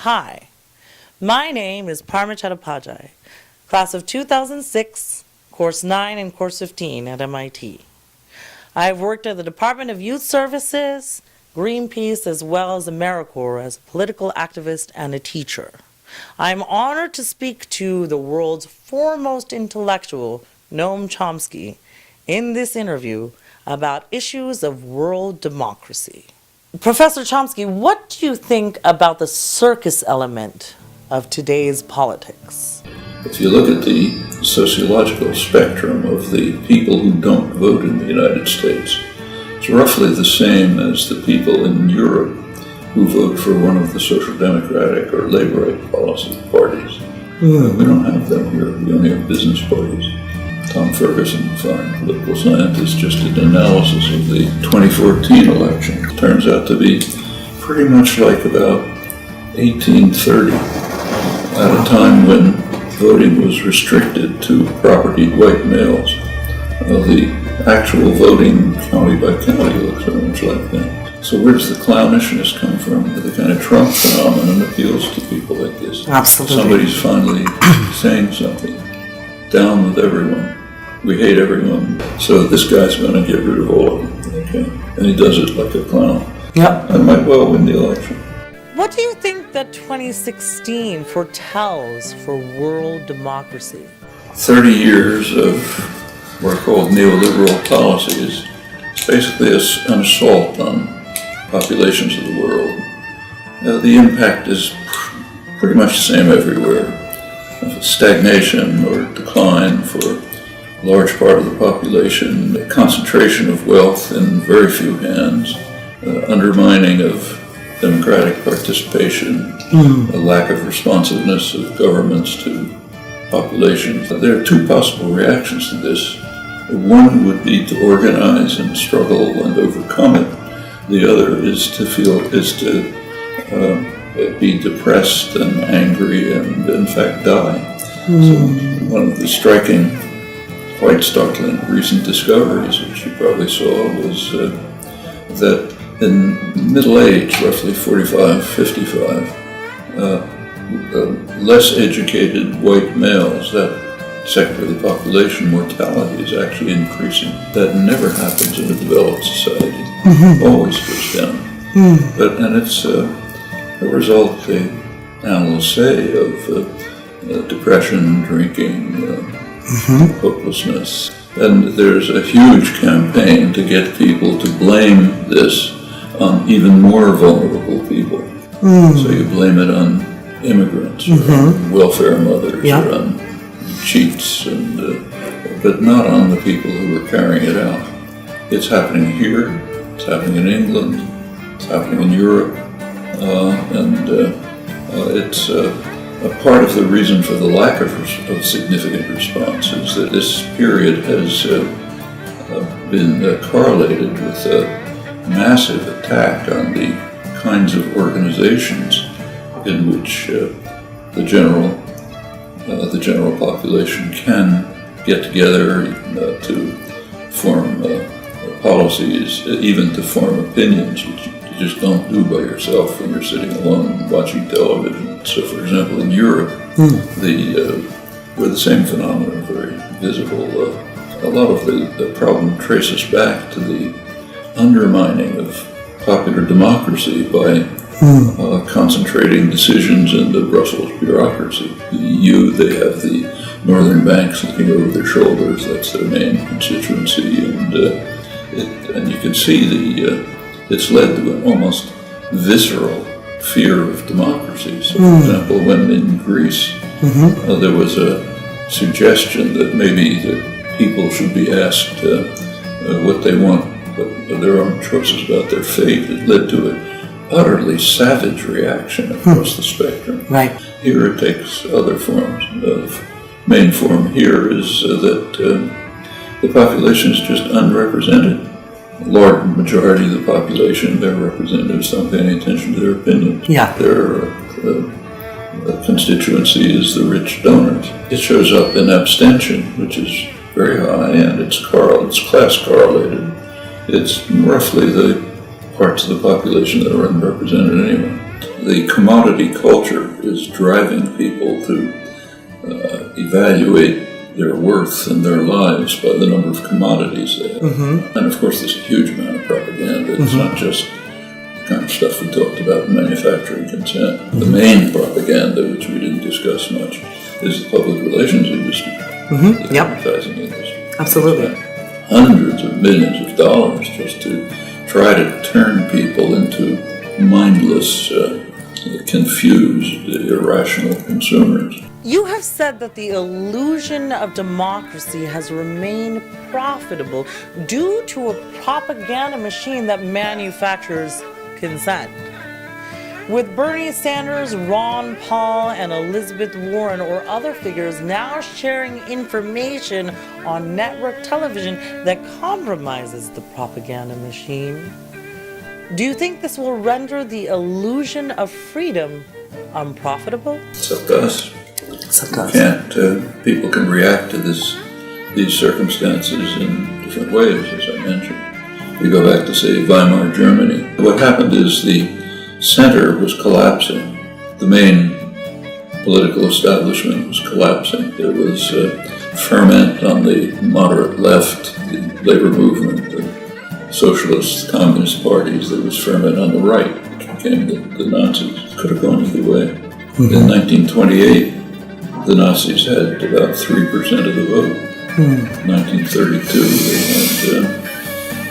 Hi, my name is Parma Chattopadhyay, class of 2006, course 9 and course 15 at MIT. I have worked at the Department of Youth Services, Greenpeace, as well as AmeriCorps as a political activist and a teacher. I am honored to speak to the world's foremost intellectual, Noam Chomsky, in this interview about issues of world democracy. Professor Chomsky, what do you think about the circus element of today's politics? If you look at the sociological spectrum of the people who don't vote in the United States, it's roughly the same as the people in Europe who vote for one of the social democratic or labor-right policy parties. We don't have them here. We only have business parties. Tom Ferguson, a fine political scientist, just did an analysis of the 2014 election. It turns out to be pretty much like about 1830, at a time when voting was restricted to propertied white males. The actual voting county by county looks very much like that. So where does the clownishness come from? The kind of Trump phenomenon appeals to people like this. Absolutely. Somebody's finally saying something. Down with everyone. We hate everyone. So this guy's going to get rid of all of them. Okay. And he does it like a clown. Yep. And might well win the election. What do you think that 2016 foretells for world democracy? 30 years of what are called neoliberal policies. It's basically an assault on populations of the world. The impact is pretty much the same everywhere. Stagnation or decline for a large part of the population, a concentration of wealth in very few hands, undermining of democratic participation, a lack of responsiveness of governments to populations. There are two possible reactions to this. One would be to organize and struggle and overcome it. The other is to be depressed and angry and in fact die. So one of the striking, quite startling recent discoveries, which you probably saw, was that in middle age, roughly 45, 55, less educated white males, that sector of the population mortality is actually increasing. That never happens in a developed society. Always goes down. And it's a result, the analysts say, of depression, drinking, hopelessness. And there's a huge campaign to get people to blame this on even more vulnerable people. So you blame it on immigrants, or on welfare mothers, or on cheats, but not on the people who are carrying it out. It's happening here, it's happening in England, it's happening in Europe, and it's a part of the reason for the lack of significant response is that this period has been correlated with a massive attack on the kinds of organizations in which the general population can get together to form policies, even to form opinions, which you just don't do by yourself when you're sitting alone watching television. So, for example, in Europe, where the same phenomena are very visible, a lot of the problem traces back to the undermining of popular democracy by concentrating decisions in the Brussels bureaucracy. The EU, they have the northern banks looking over their shoulders. That's their main constituency, and you can see it's led to an almost visceral fear of democracy. So, for example, when in Greece there was a suggestion that maybe the people should be asked what they want, but their own choices about their fate, it led to an utterly savage reaction across the spectrum. Right. Here it takes other forms. Main form here is that the population is just unrepresented. A large majority of the population, their representatives don't pay any attention to their opinions. Yeah. Their constituency is the rich donors. It shows up in abstention, which is very high, and it's class correlated. It's roughly the parts of the population that are unrepresented anyway. the commodity culture is driving people to evaluate their worth and their lives by the number of commodities they have. And of course there's a huge amount of propaganda. It's not just the kind of stuff we talked about in manufacturing consent. The main propaganda, which we didn't discuss much, is the public relations industry, the advertising industry. Absolutely. Hundreds of millions of dollars just to try to turn people into mindless, confused, irrational consumers. You have said that the illusion of democracy has remained profitable due to a propaganda machine that manufactures consent. With Bernie Sanders, Ron Paul, and Elizabeth Warren or other figures now sharing information on network television that compromises the propaganda machine, do you think this will render the illusion of freedom unprofitable? It's up to us. People can react to these circumstances in different ways, as I mentioned. We go back to, say, Weimar Germany. What happened is the center was collapsing. The main political establishment was collapsing. There was ferment on the moderate left, the labor movement, the socialist, communist parties. There was ferment on the right, which became the Nazis. Could have gone either way. In 1928, the Nazis had about 3% of the vote. 1932, they had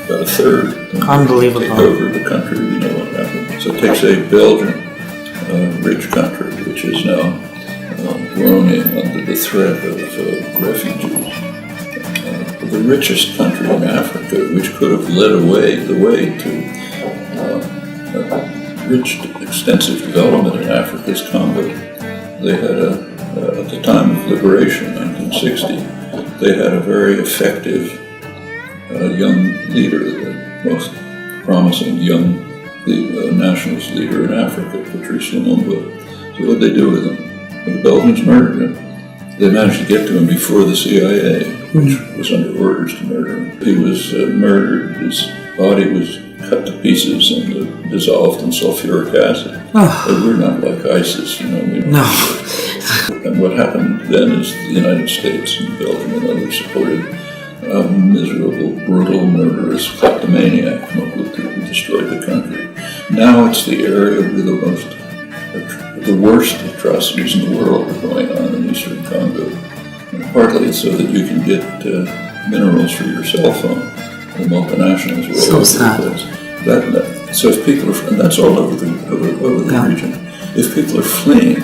about a third. Unbelievable. Take over the country, you know what happened. So take, say, Belgium, rich country, which is now groaning under the threat of refugees. The richest country in Africa, which could have led the way to rich, extensive development in Africa, is Congo. They had at the time of liberation, 1960, they had a very effective young leader, the most promising young nationalist leader in Africa, Patrice Lumumba. So what did they do with him? Well, the Belgians murdered him. They managed to get to him before the CIA, which was under orders to murder him. He was murdered, his body was cut to pieces and dissolved in sulfuric acid. We're not like ISIS, you know. No. And what happened then is the United States and Belgium and others supported a miserable, brutal, murderous kleptomaniac who destroyed the country. Now it's the area where the worst atrocities in the world are going on in eastern Congo. And partly it's so that you can get minerals for your cell phone. The multinationals were all over the place. So if people are, and that's all over the region. If people are fleeing,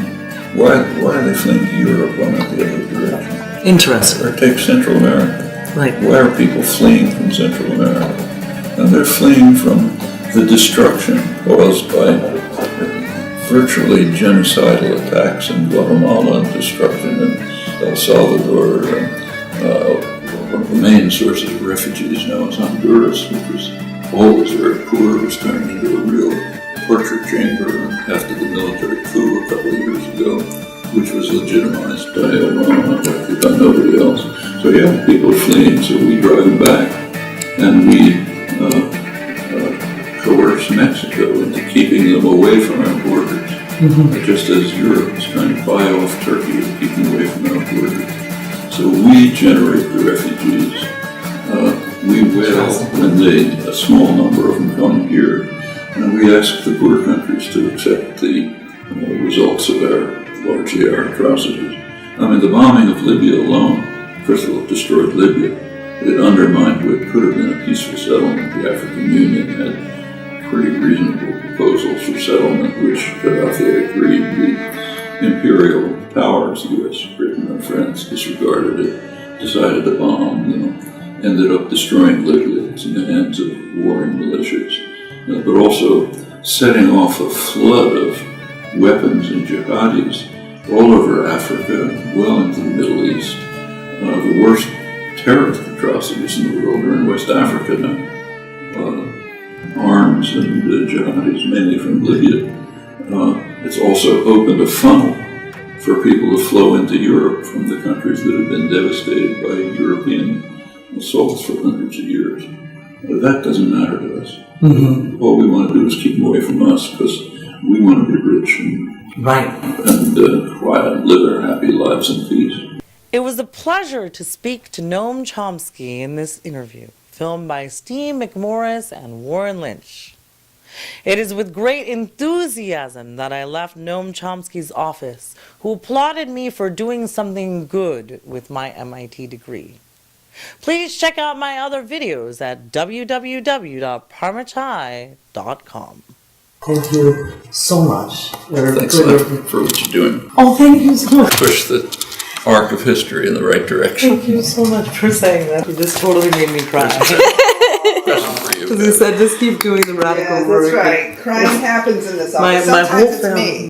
why are they fleeing to Europe? Why not the other direction? Interesting. Or take Central America. Right. Why are people fleeing from Central America? And they're fleeing from the destruction caused by virtually genocidal attacks in Guatemala and destruction in El Salvador. One of the main sources of refugees now is Honduras, which was always very poor. It was turned into a real torture chamber after the military coup a couple of years ago, which was legitimized by Obama, by nobody else. So yeah, people are fleeing, so we drive them back, and we coerce Mexico into keeping them away from our borders, just as Europe is trying to buy off Turkey and keep them away from our borders. So we generate the refugees. We wail when a small number of them come here, and we ask the poor countries to accept the results of our atrocities. I mean, the bombing of Libya alone, first of all, destroyed Libya. It undermined what could have been a peaceful settlement. The African Union had pretty reasonable proposals for settlement, which Gaddafi agreed. The imperial powers, the U.S., Britain, and France, disregarded it, decided to bomb, ended up destroying Libya. It's in the hands of warring militias, but also setting off a flood of weapons and jihadis all over Africa, well into the Middle East. The worst terrorist atrocities in the world are in West Africa now. Arms and jihadis, mainly from Libya. It's also opened a funnel for people to flow into Europe from the countries that have been devastated by European assaults for hundreds of years. That doesn't matter to us. All we want to do is keep them away from us, because We want to be rich Right. and quiet, live our happy lives in peace. It was a pleasure to speak to Noam Chomsky in this interview, filmed by Stee McMorris and Warren Lynch. It is with great enthusiasm that I left Noam Chomsky's office, who applauded me for doing something good with my MIT degree. Please check out my other videos at www.parmachai.com. Thank you so much. Thanks for what you're doing. Oh, thank you so much. Push the arc of history in the right direction. Thank you so much for saying that. You just totally made me cry. Present for you. Because you said just keep doing the radical Yeah, work. that's right. Crying happens in this office. My Sometimes whole it's family. me.